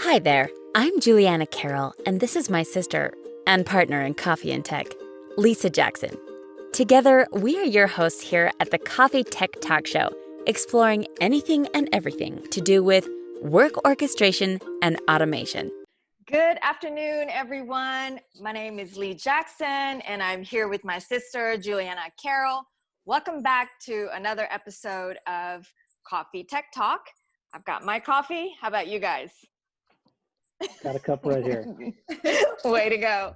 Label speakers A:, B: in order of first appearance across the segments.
A: Hi there, I'm Juliana Carroll, and this is my sister and partner in Coffee and Tech, Lisa Jackson. Together, we are your hosts here at the Coffee Tech Talk Show, exploring anything and everything to do with work orchestration and automation.
B: Good afternoon, everyone. My name is Lee Jackson, and I'm here with my sister, Juliana Carroll. Welcome back to another episode of Coffee Tech Talk. I've got my coffee. How about you guys?
C: Got a cup right here.
B: Way to go.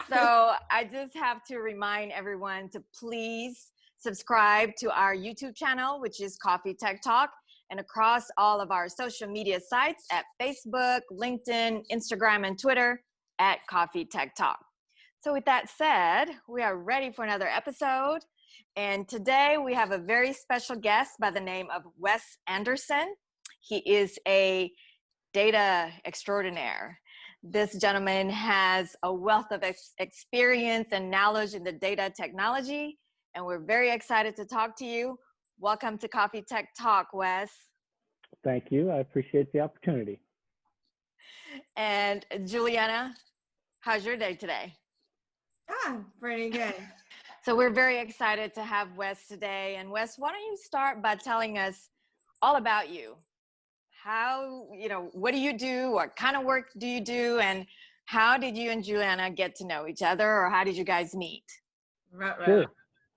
B: So I just have to remind everyone to please subscribe to our YouTube channel, which is Coffee Tech Talk, and across all of our social media sites at Facebook, LinkedIn, Instagram, and Twitter at Coffee Tech Talk. So with that said, we are ready for another episode. And today we have a very special guest by the name of Wes Anderson. He is a data extraordinaire. This gentleman has a wealth of experience and knowledge in the data technology, and we're very excited to talk to you. Welcome to Coffee Tech Talk, Wes.
C: Thank you. I appreciate the opportunity.
B: And Juliana, how's your day today?
D: Pretty good.
B: So we're very excited to have Wes today. And Wes, why don't you start by telling us all about you? How, what do you do? What kind of work do you do? And how did you and Juliana get to know each other, or how did you guys meet?
C: Right. Sure.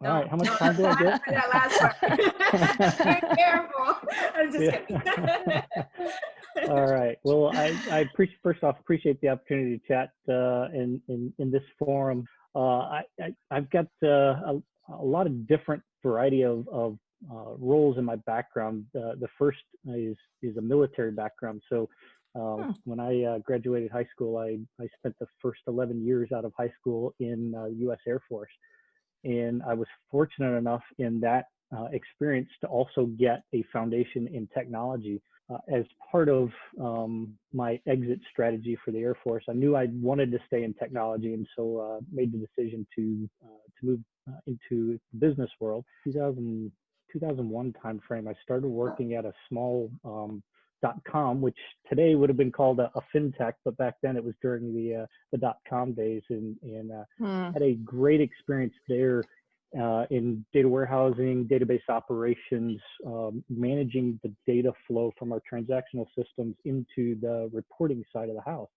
C: All right. How much time do I get?
D: That last one. Be careful. I'm just kidding.
C: All right. Well, I first off appreciate the opportunity to chat in this forum. I've got a lot of different variety of roles in my background. The first is a military background. So when I graduated high school, I spent the first 11 years out of high school in the U.S. Air Force. And I was fortunate enough in that experience to also get a foundation in technology. As part of my exit strategy for the Air Force, I knew I wanted to stay in technology, and so made the decision to move into the business world. 2001 timeframe, I started working at a small .com, which today would have been called a fintech, but back then it was during the .com days, and had a great experience there in data warehousing, database operations, managing the data flow from our transactional systems into the reporting side of the house.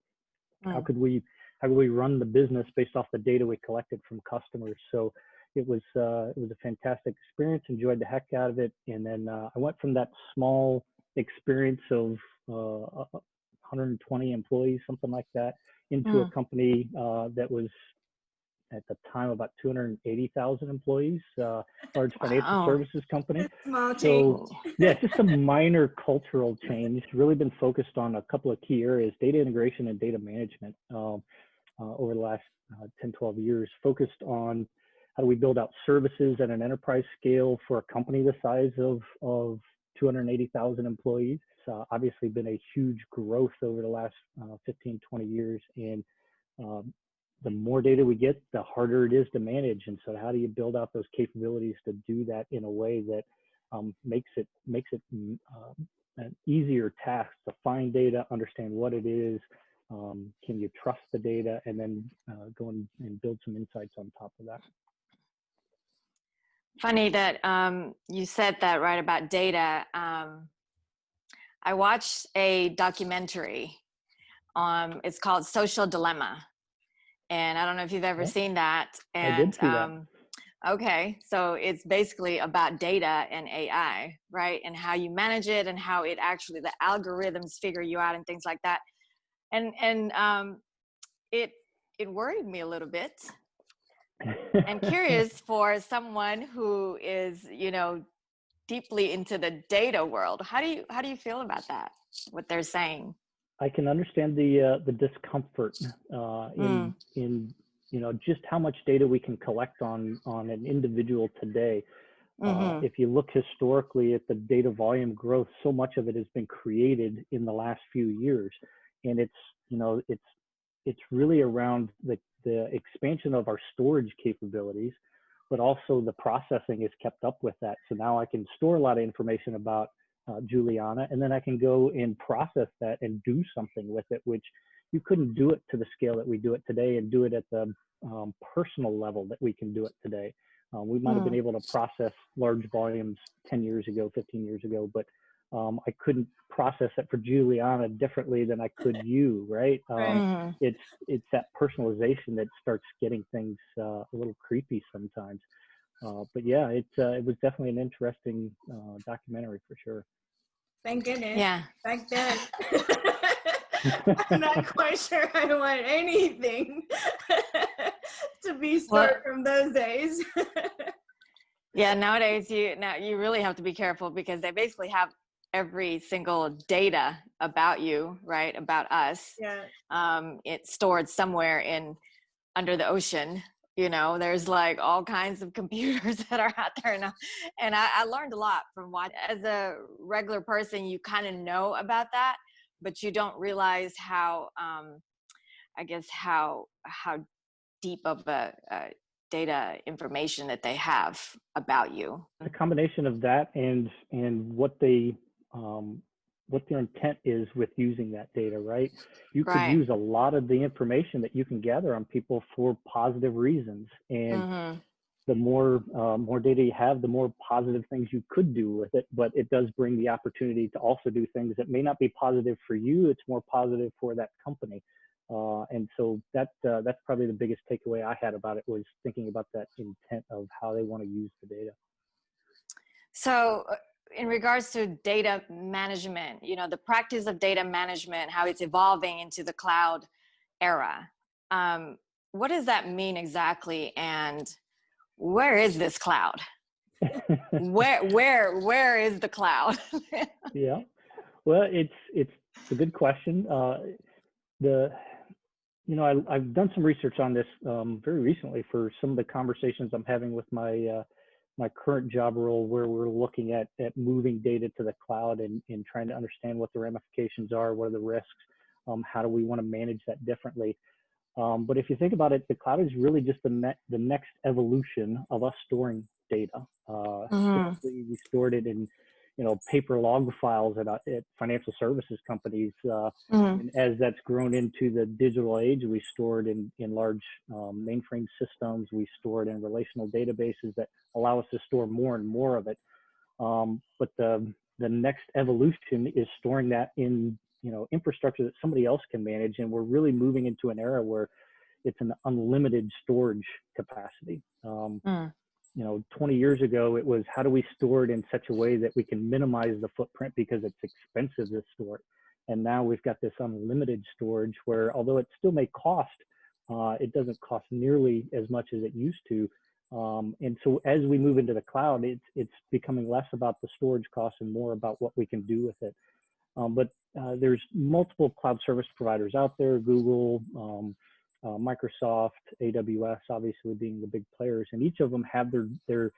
C: How could we run the business based off the data we collected from customers? So it was a fantastic experience. Enjoyed the heck out of it, and then I went from that small experience of 120 employees, something like that, into a company that was at the time about 280,000 employees, large financial services company.
D: Small change.
C: So yeah, just a minor cultural change. Really been focused on a couple of key areas: data integration and data management over the last 10, 12 years, focused on how do we build out services at an enterprise scale for a company the size of 280,000 employees. It's obviously been a huge growth over the last 15, 20 years. And the more data we get, the harder it is to manage. And so how do you build out those capabilities to do that in a way that makes it an easier task to find data, understand what it is, can you trust the data, and then go and build some insights on top of that.
B: Funny that you said that right about data. I watched a documentary. It's called Social Dilemma. And I don't know if you've ever seen that. And,
C: I did see that.
B: Okay, so it's basically about data and AI, right? And how you manage it, and how it actually, the algorithms figure you out and things like that. And it worried me a little bit. I'm curious, for someone who is, deeply into the data world, how do you feel about that? What they're saying?
C: I can understand the discomfort in just how much data we can collect on an individual today. If you look historically at the data volume growth, so much of it has been created in the last few years, and it's really around the expansion of our storage capabilities, but also the processing is kept up with that. So now I can store a lot of information about Juliana, and then I can go and process that and do something with it, which you couldn't do it to the scale that we do it today, and do it at the personal level that we can do it today. We might have been able to process large volumes 10 years ago, 15 years ago, but I couldn't process it for Juliana differently than I could you, right? It's that personalization that starts getting things a little creepy sometimes. But yeah, it was definitely an interesting documentary for sure.
D: Thank goodness.
B: Yeah.
D: Back then, I'm not quite sure I want anything to be stored from those days.
B: Yeah, nowadays you really have to be careful, because they basically have every single data about you, right? About us.
D: Yeah.
B: It's stored somewhere under the ocean. You know, there's like all kinds of computers that are out there now. And I learned a lot from watching. As a regular person, you kind of know about that, but you don't realize how, I guess, how deep of a data information that they have about you.
C: A combination of that and what their intent is with using that data, right? You could use a lot of the information that you can gather on people for positive reasons, and the more data you have, the more positive things you could do with it. But it does bring the opportunity to also do things that may not be positive for you. It's more positive for that company. And so that's probably the biggest takeaway I had about it, was thinking about that intent of how they want to use the data.
B: So in regards to data management, you know, the practice of data management, how it's evolving into the cloud era, what does that mean exactly? And where is this cloud? where is the cloud?
C: Yeah, well, it's a good question. I've done some research on this very recently for some of the conversations I'm having with my current job role, where we're looking at moving data to the cloud and trying to understand what the ramifications are, what are the risks, how do we want to manage that differently. But if you think about it, the cloud is really just the next evolution of us storing data. Typically we stored it in paper log files at financial services companies. And as that's grown into the digital age, we store it in large mainframe systems. We store it in relational databases that allow us to store more and more of it. But the next evolution is storing that in infrastructure that somebody else can manage. And we're really moving into an era where it's an unlimited storage capacity. 20 years ago, it was, how do we store it in such a way that we can minimize the footprint because it's expensive to store it? And now we've got this unlimited storage where, although it still may cost, it doesn't cost nearly as much as it used to. And so as we move into the cloud, it's becoming less about the storage costs and more about what we can do with it. But there's multiple cloud service providers out there, Google, Microsoft, AWS, obviously being the big players, and each of them have their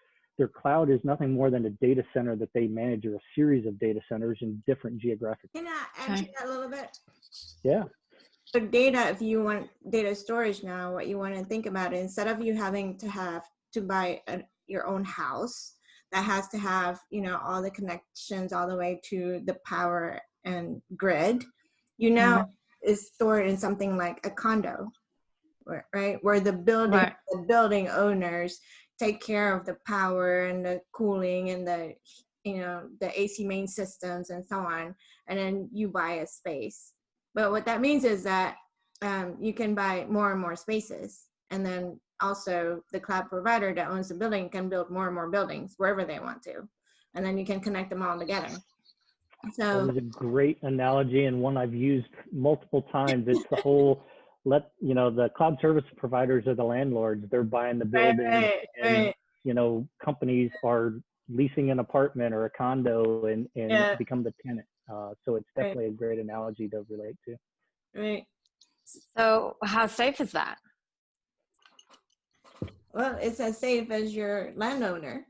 C: cloud is nothing more than a data center that they manage, or a series of data centers in different geographic.
D: Can I add to that a little bit?
C: Yeah.
D: So data, if you want data storage now, what you want to think about is, instead of you having to buy your own house that has to have all the connections all the way to the power and grid, is stored in something like a condo. Right, where the building owners take care of the power and the cooling and the AC main systems and so on, and then you buy a space. But what that means is that you can buy more and more spaces, and then also the cloud provider that owns the building can build more and more buildings wherever they want to, and then you can connect them all together. So
C: that is a great analogy, and one I've used multiple times. It's the whole the cloud service providers are the landlords. They're buying the building, and companies are leasing an apartment or a condo and become the tenant. So it's definitely a great analogy to relate to.
D: Right.
B: So how safe is that?
D: Well, it's as safe as your landowner.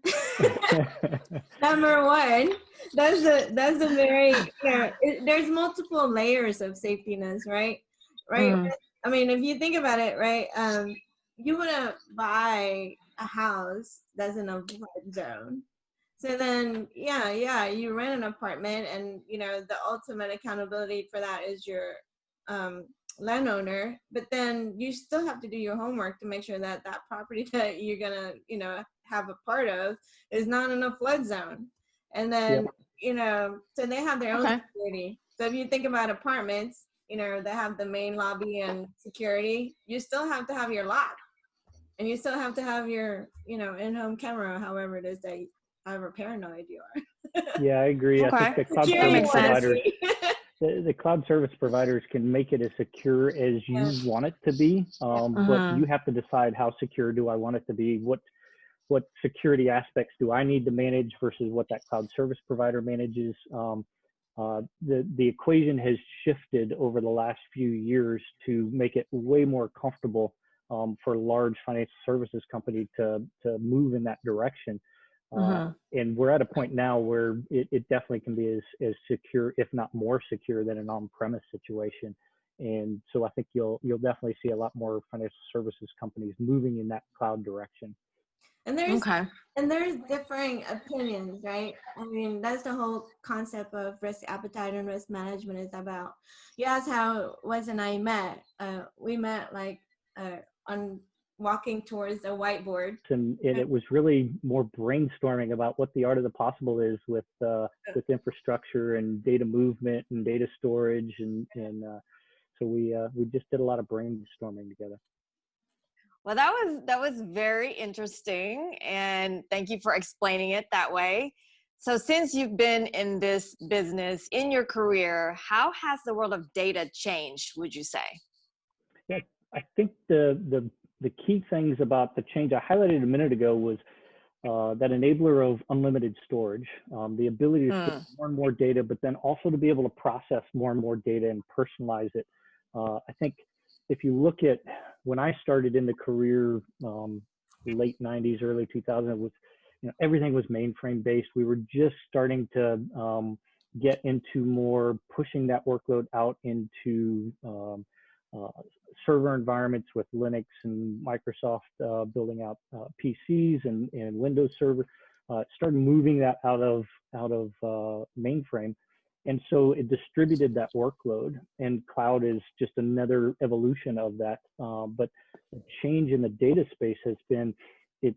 D: Number one, that's a very there's multiple layers of safetiness, right? I mean, if you think about it, right, you wouldn't buy a house that's in a flood zone. So then, yeah, you rent an apartment, and the ultimate accountability for that is your um, landowner. But then you still have to do your homework to make sure that that property that you're gonna, have a part of is not in a flood zone. And
C: Yep.
D: then, so they have their own
B: Okay.
D: security. So if you think about apartments, they have the main lobby and security. You still have to have your lock, and you still have to have your, in-home camera, however it is that however paranoid you are.
C: Yeah, I agree. I think
B: Okay.
C: the cloud
B: That
C: service
B: makes sense.
C: providers, the cloud service providers can make it as secure as you want it to be, but you have to decide how secure do I want it to be. What security aspects do I need to manage versus what that cloud service provider manages. The equation has shifted over the last few years to make it way more comfortable for large financial services company to move in that direction. And we're at a point now where it definitely can be as secure, if not more secure, than an on-premise situation. And so I think you'll definitely see a lot more financial services companies moving in that cloud direction.
D: And there's differing opinions, right? I mean, that's the whole concept of risk appetite and risk management is about. You asked how Wes and I met. We met like on walking towards a whiteboard.
C: And it was really more brainstorming about what the art of the possible is with infrastructure and data movement and data storage, and so we just did a lot of brainstorming together.
B: Well, that was very interesting, and thank you for explaining it that way. So since you've been in this business in your career, how has the world of data changed, would you say?
C: Yeah, I think the key things about the change I highlighted a minute ago was that enabler of unlimited storage, the ability to store more and more data, but then also to be able to process more and more data and personalize it. I think if you look at when I started in the career, late 90s, early 2000s, was, everything was mainframe based. We were just starting to get into more pushing that workload out into server environments with Linux and Microsoft building out PCs and Windows Server. Started moving that out of mainframe. And so it distributed that workload, and cloud is just another evolution of that. But the change in the data space has been, it's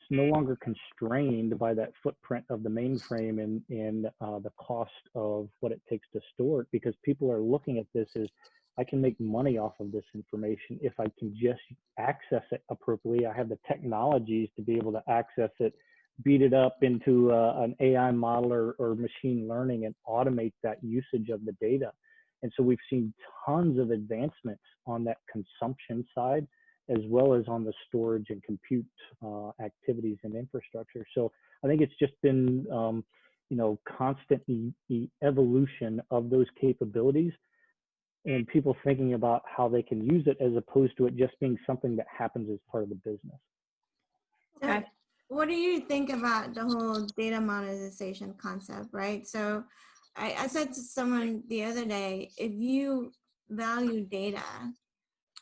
C: no longer constrained by that footprint of the mainframe and the cost of what it takes to store it, because people are looking at this as, I can make money off of this information if I can just access it appropriately. I have the technologies to be able to access it, beat it up into an AI model or machine learning, and automate that usage of the data. And so we've seen tons of advancements on that consumption side, as well as on the storage and compute activities and infrastructure. So I think it's just been, constant evolution of those capabilities, and people thinking about how they can use it as opposed to it just being something that happens as part of the business.
D: Okay. What do you think about the whole data monetization concept, right? So I said to someone the other day, if you value data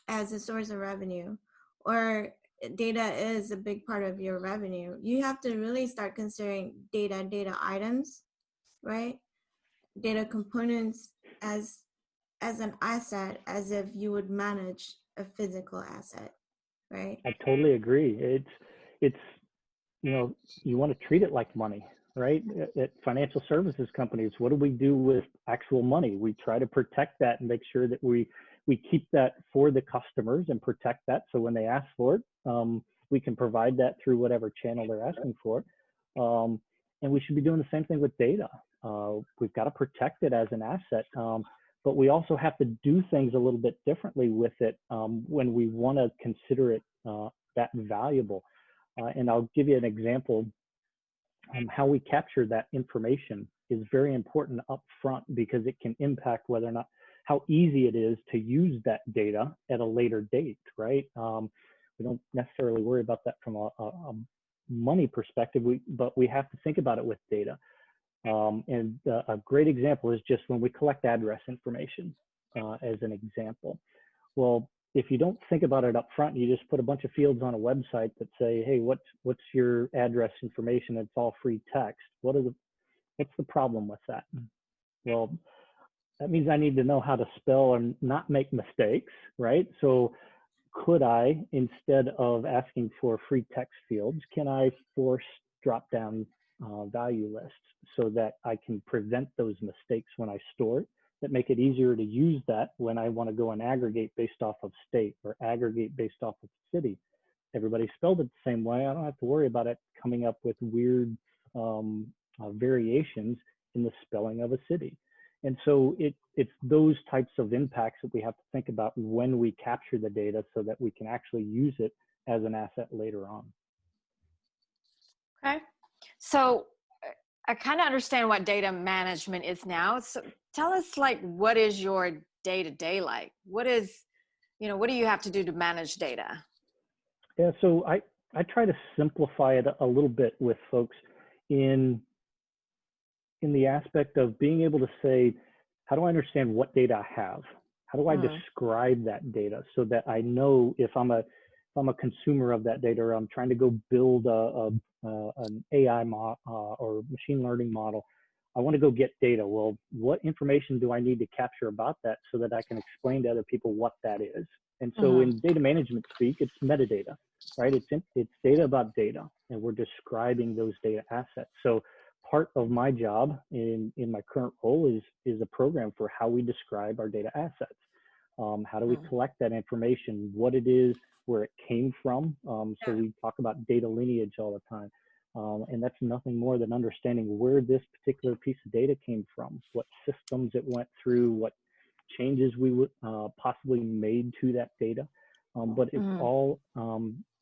D: as a source of revenue, or data is a big part of your revenue, you have to really start considering data items, right? Data components as an asset, as if you would manage a physical asset, right?
C: I totally agree. It's you want to treat it like money, right? At financial services companies, what do we do with actual money? We try to protect that and make sure that we keep that for the customers and protect that. So when they ask for it, we can provide that through whatever channel they're asking for it. And we should be doing the same thing with data. We've got to protect it as an asset, but we also have to do things a little bit differently with it when we want to consider it that valuable. And I'll give you an example. How we capture that information is very important up front, because it can impact whether or not, how easy it is to use that data at a later date, right? We don't necessarily worry about that from a money perspective, but we have to think about it with data. And a great example is just when we collect address information, as an example. Well, if you don't think about it up front, you just put a bunch of fields on a website that say, hey, what's your address information? It's all free text. What's the problem with that? Well, that means I need to know how to spell and not make mistakes, right? So could I, instead of asking for free text fields, can I force drop down value lists so that I can prevent those mistakes when I store it, that make it easier to use that when I want to go and aggregate based off of state or aggregate based off of city. Everybody spelled it the same way. I don't have to worry about it coming up with weird variations in the spelling of a city. And so it's those types of impacts that we have to think about when we capture the data so that we can actually use it as an asset later on.
B: Okay. So I kind of understand what data management is now. So tell us, like, what is your day-to-day like? What do you have to do to manage data?
C: Yeah, so I try to simplify it a little bit with folks in the aspect of being able to say, how do I understand what data I have? How do I describe that data so that I know if I'm a consumer of that data, or I'm trying to go build an AI or machine learning model, I want to go get data. Well, what information do I need to capture about that so that I can explain to other people what that is? And so in data management speak, it's metadata, right? It's data about data, and we're describing those data assets. So part of my job in my current role is a program for how we describe our data assets. How do we collect that information, what it is, where it came from. So we talk about data lineage all the time. And that's nothing more than understanding where this particular piece of data came from, what systems it went through, what changes we would possibly made to that data. But it's all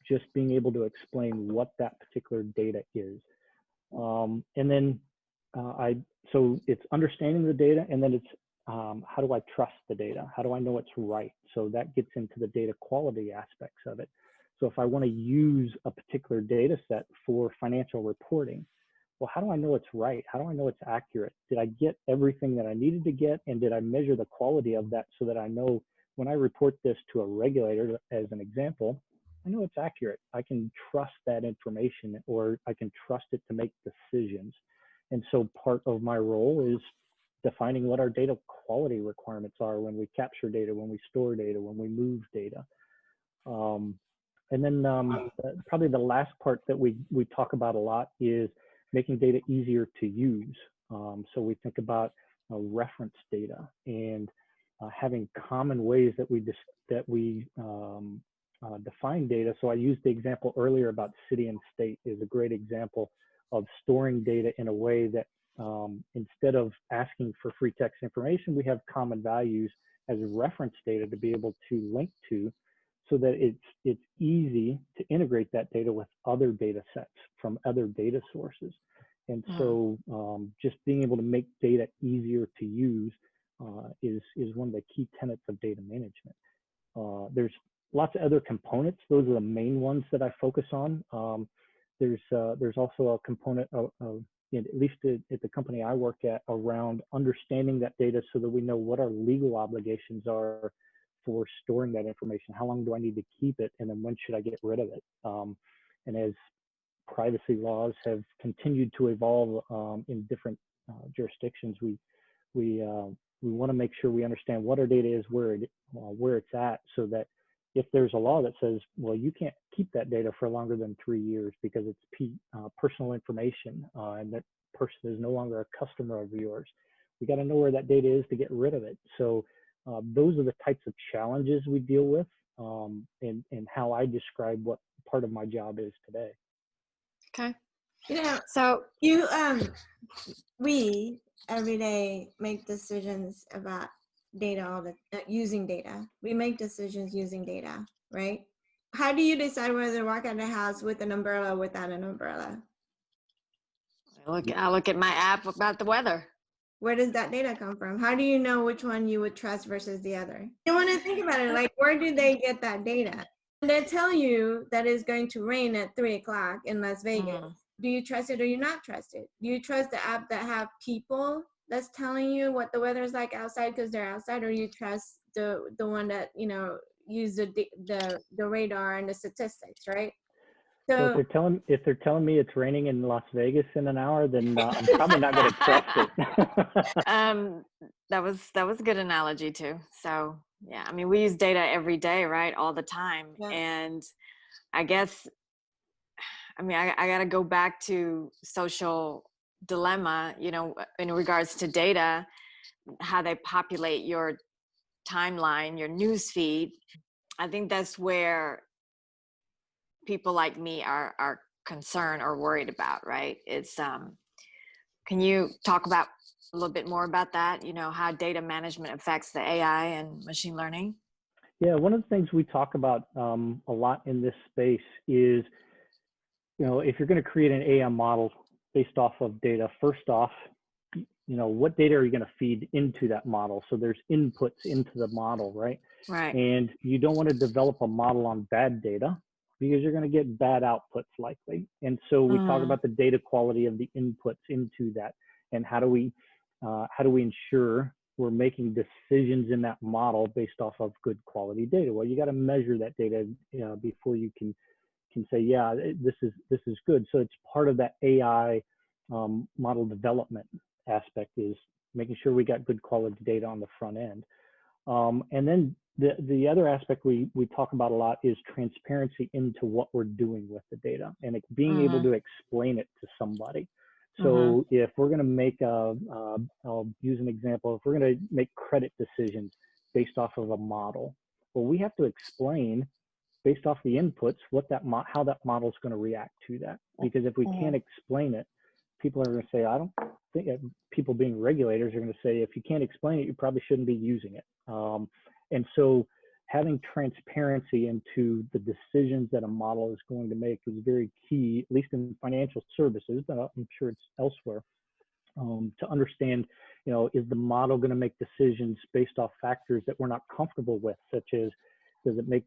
C: just being able to explain what that particular data is. And then so it's understanding the data, and then it's how do I trust the data? How do I know it's right? So that gets into the data quality aspects of it. So if I want to use a particular data set for financial reporting, well, how do I know it's right? How do I know it's accurate? Did I get everything that I needed to get? And did I measure the quality of that so that I know when I report this to a regulator, as an example, I know it's accurate. I can trust that information, or I can trust it to make decisions. And so part of my role is defining what our data quality requirements are when we capture data, when we store data, when we move data. And then probably the last part that we talk about a lot is making data easier to use. So we think about reference data and having common ways that we define data. So I used the example earlier about city and state is a great example of storing data in a way that instead of asking for free text information, we have common values as reference data to be able to link to, so that it's easy to integrate that data with other data sets from other data sources. And so just being able to make data easier to use is one of the key tenets of data management. There's lots of other components. Those are the main ones that I focus on. There's also a component of at least at the company I work at, around understanding that data so that we know what our legal obligations are for storing that information. How long do I need to keep it? And then when should I get rid of it? And as privacy laws have continued to evolve in different jurisdictions, we want to make sure we understand what our data is, where it's at, so that if there's a law that says, well, you can't keep that data for longer than 3 years because it's personal information and that person is no longer a customer of yours, we got to know where that data is to get rid of it. So those are the types of challenges we deal with and how I describe what part of my job is today.
B: Okay.
D: So we every day make decisions about data, using data. We make decisions using data, right? How do you decide whether to walk out of the house with an umbrella or without an umbrella?
B: I look at my app about the weather.
D: Where does that data come from? How do you know which one you would trust versus the other? You want to think about it, like, where do they get that data? And they tell you that it's going to rain at 3 o'clock in Las Vegas. Do you trust it or you not trust it? Do you trust the app that have people that's telling you what the weather is like outside because they're outside, or you trust the one that, use the radar and the statistics, right?
C: So
D: So
C: if they're telling me it's raining in Las Vegas in an hour, then I'm probably not going to trust it.
B: That was a good analogy too. So yeah, I mean, we use data every day, right? All the time.
D: yeah.
B: And I guess, I mean, I got to go back to social dilemma, you know, in regards to data, how they populate your timeline, your news feed. I think that's where people like me are concerned or worried about, right? It's can you talk about a little bit more about that, you know, how data management affects the AI and machine learning?
C: Yeah, one of the things we talk about a lot in this space is, you know, if you're going to create an AI model based off of data, first off, you know, what data are you going to feed into that model? So there's inputs into the model, right?
B: Right.
C: And you don't want to develop a model on bad data because you're going to get bad outputs likely. And so we talk about the data quality of the inputs into that, and how do we ensure we're making decisions in that model based off of good quality data? Well, you got to measure that data before you can say, yeah, this is good. So it's part of that AI model development aspect, is making sure we got good quality data on the front end. And then the other aspect we talk about a lot is transparency into what we're doing with the data, and being able to explain it to somebody. So if we're going to make I'll use an example. If we're going to make credit decisions based off of a model, well, we have to explain based off the inputs how that model is going to react to that. Because if we can't explain it, people are going to say, I don't think people being regulators are going to say, if you can't explain it, you probably shouldn't be using it. And so having transparency into the decisions that a model is going to make is very key, at least in financial services, but I'm sure it's elsewhere, to understand, you know, is the model going to make decisions based off factors that we're not comfortable with, such as, does it make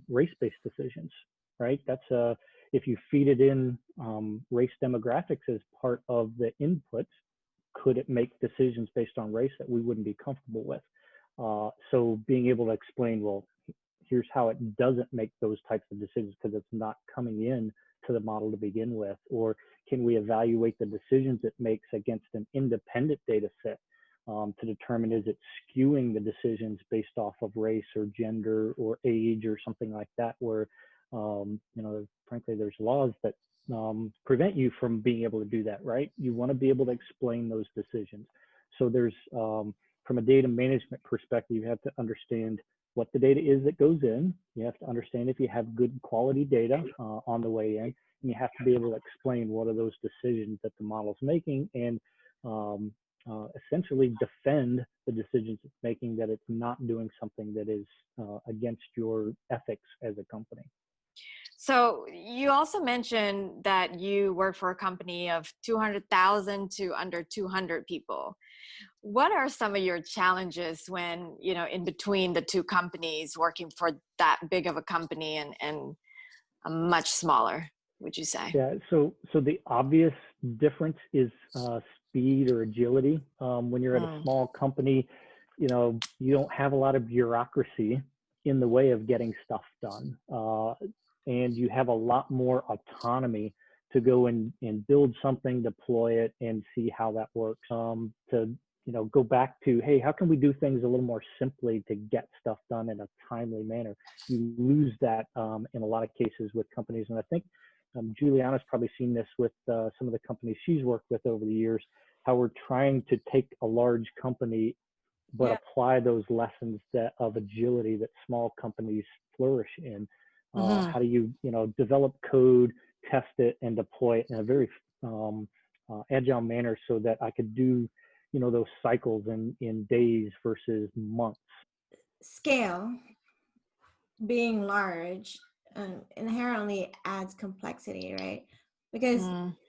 C: race-based decisions, right? That's if you feed it in race demographics as part of the inputs, could it make decisions based on race that we wouldn't be comfortable with? So being able to explain, well, here's how it doesn't make those types of decisions because it's not coming in to the model to begin with. Or can we evaluate the decisions it makes against an independent data set to determine, is it skewing the decisions based off of race or gender or age or something like that, where you know, frankly, there's laws that prevent you from being able to do that, right? You want to be able to explain those decisions. So there's from a data management perspective, you have to understand what the data is that goes in. You have to understand if you have good quality data on the way in, and you have to be able to explain what are those decisions that the model's making, and essentially defend the decisions it's making, that it's not doing something that is against your ethics as a company.
B: So you also mentioned that you work for a company of 200,000 to under 200 people. What are some of your challenges when, you know, in between the two companies, working for that big of a company and a much smaller, would you say?
C: Yeah, so the obvious difference is speed or agility. When you're at a small company, you know, you don't have a lot of bureaucracy in the way of getting stuff done. And you have a lot more autonomy to go and build something, deploy it, and see how that works. To, you know, go back to, hey, how can we do things a little more simply to get stuff done in a timely manner? You lose that in a lot of cases with companies. And I think Juliana's probably seen this with some of the companies she's worked with over the years, how we're trying to take a large company but apply those lessons of agility that small companies flourish in. How do you, you know, develop code, test it, and deploy it in a very agile manner so that I could do, you know, those cycles in days versus months.
D: Scale, being large, inherently adds complexity, right? Because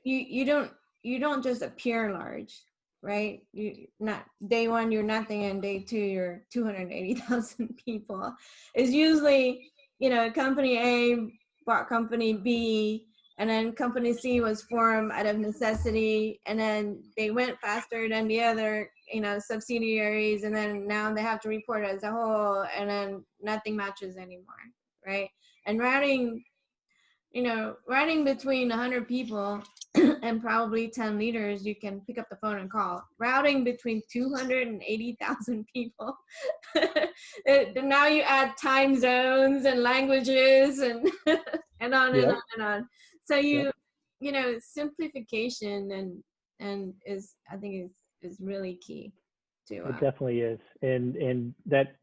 D: you don't just appear large, right? You not day one you're nothing, and day two you're 280,000 people. It's usually, you know, company A bought company B, And then Company C was formed out of necessity, and then they went faster than the other, subsidiaries, and then now they have to report as a whole, and then nothing matches anymore, right? And routing between 100 people and probably 10 leaders, you can pick up the phone and call. Routing between 280,000 people. Now you add time zones and languages and and on and on and on. So simplification and I think is really key to
C: It definitely is, and that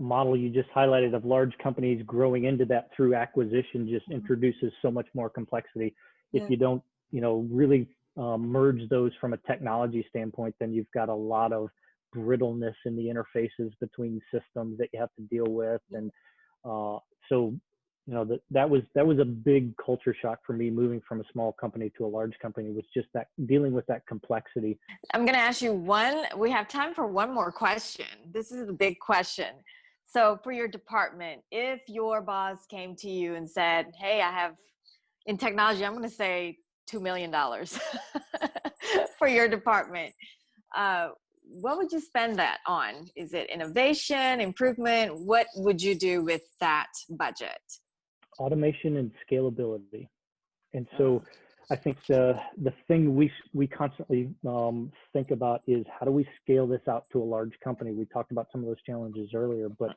C: model you just highlighted of large companies growing into that through acquisition just introduces so much more complexity. If you don't, really merge those from a technology standpoint, then you've got a lot of brittleness in the interfaces between systems that you have to deal with, and so. That was a big culture shock for me, moving from a small company to a large company, was just that dealing with that complexity.
B: I'm going to ask you we have time for one more question. This is a big question. So for your department, if your boss came to you and said, hey, I have in technology, I'm going to say $2 million for your department, what would you spend that on? Is it innovation, improvement? What would you do with that budget?
C: Automation and scalability. And so I think the thing we constantly think about is, how do we scale this out to a large company? We talked about some of those challenges earlier, but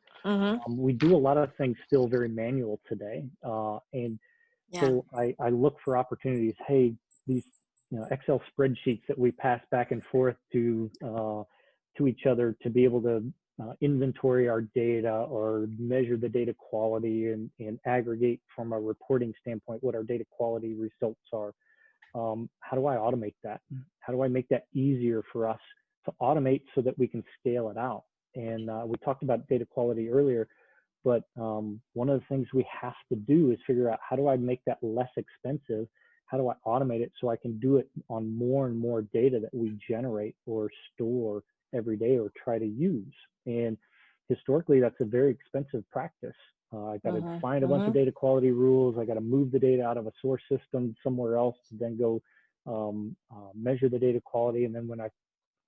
C: we do a lot of things still very manual today. So I look for opportunities. Hey, these Excel spreadsheets that we pass back and forth to each other to be able to inventory our data or measure the data quality and aggregate from a reporting standpoint what our data quality results are. How do I automate that? How do I make that easier for us to automate so that we can scale it out? And we talked about data quality earlier, but one of the things we have to do is figure out, how do I make that less expensive? How do I automate it so I can do it on more and more data that we generate or store every day or try to use? And historically, that's a very expensive practice. I got to find a bunch of data quality rules. I got to move the data out of a source system somewhere else to then go measure the data quality. And then when I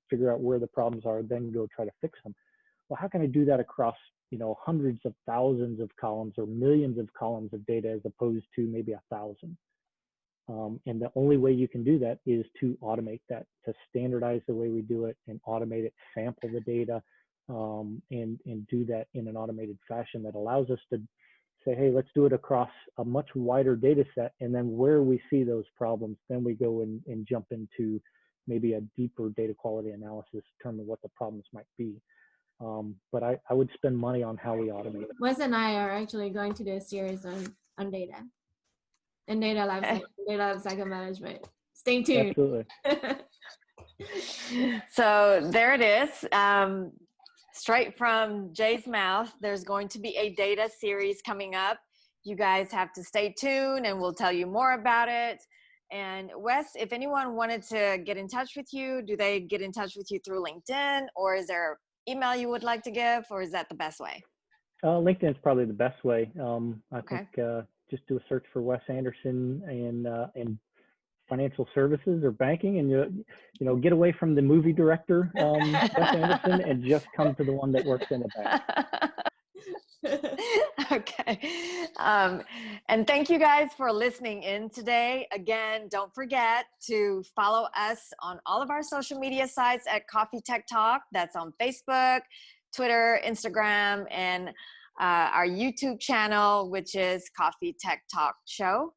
C: figure out where the problems are, then go try to fix them. Well, how can I do that across hundreds of thousands of columns or millions of columns of data as opposed to maybe 1,000? And the only way you can do that is to automate that, to standardize the way we do it and automate it, sample the data, and do that in an automated fashion that allows us to say, hey, let's do it across a much wider data set. And then where we see those problems, then we go and jump into maybe a deeper data quality analysis, determine what the problems might be. But I would spend money on how we automate it.
D: Wes and I are actually going to do a series on data and data lifecycle management. Stay tuned.
C: Absolutely.
B: So there it is. Straight from Jay's mouth, there's going to be a data series coming up. You guys have to stay tuned and we'll tell you more about it. And Wes, if anyone wanted to get in touch with you, do they get in touch with you through LinkedIn, or is there an email you would like to give, or is that the best way?
C: LinkedIn is probably the best way. I think just do a search for Wes Anderson and financial services or banking, and get away from the movie director Wes Anderson and just come to the one that works in the bank.
B: Okay. And thank you guys for listening in today. Again, don't forget to follow us on all of our social media sites at Coffee Tech Talk. That's on Facebook, Twitter, Instagram, and our YouTube channel, which is Coffee Tech Talk Show.